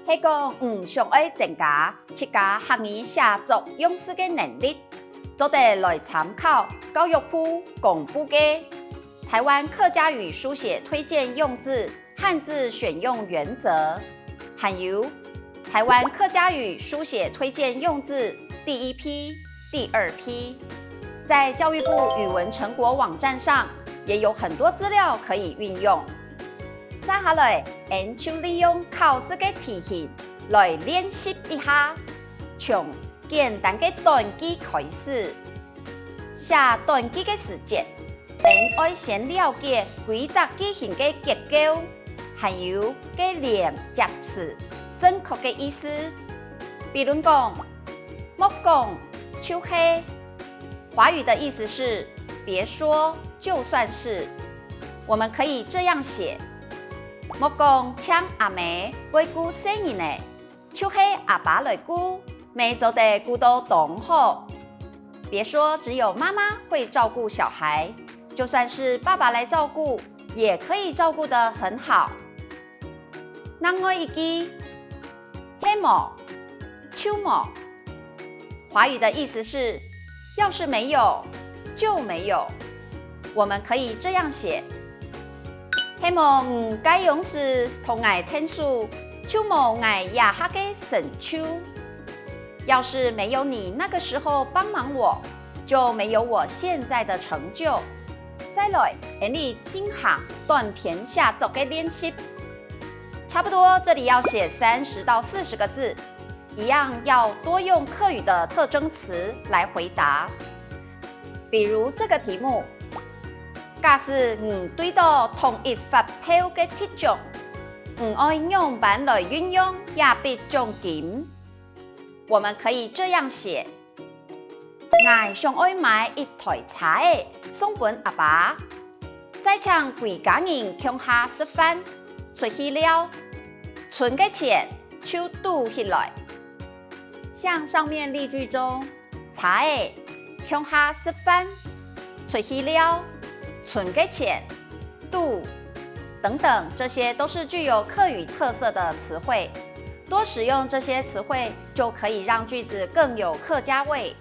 是讲想要增加自家学语写作用词的能力，就得来参考教育部公布的《台湾客家语书写推荐用字汉字选用原则》，还有台湾客家语书写推荐用字第1批、第2批，在教育部语文成果网站上也有很多资料可以运用。接下来，俺就利用考试的题型来练习一下，从简单的短句开始。写短句的时间，俺要先了解规则句型的结构，还有个连接词正确的意思。比如讲，莫讲就是，华语的意思是别说，就算是。我们可以这样写。莫讲请阿妹过顾生日呢，就是阿爸来顾，妹就得顾到同好。别说只有妈妈会照顾小孩，就算是爸爸来照顾，也可以照顾得很好。另外一句，黑毛、秋毛，华语的意思是，要是没有就没有。我们可以这样写。希望该用时同爱天数，就无爱亚哈的神秋。要是没有你那个时候帮忙我，就没有我现在的成就。再来，你进行短篇写作的练习，差不多这里要写30到40个字，一样要多用客语的特征词来回答。比如这个题目。假使对到同一发票的特种，按样板来运用，也必奖金。我们可以这样写：我想要买一台车送给阿爸，再请贵家人共下吃饭，出去了，存的钱就赌起来。像上面例句中，车共下吃饭，出去了。存的钱、度等等，这些都是具有客语特色的词汇。多使用这些词汇，就可以让句子更有客家味。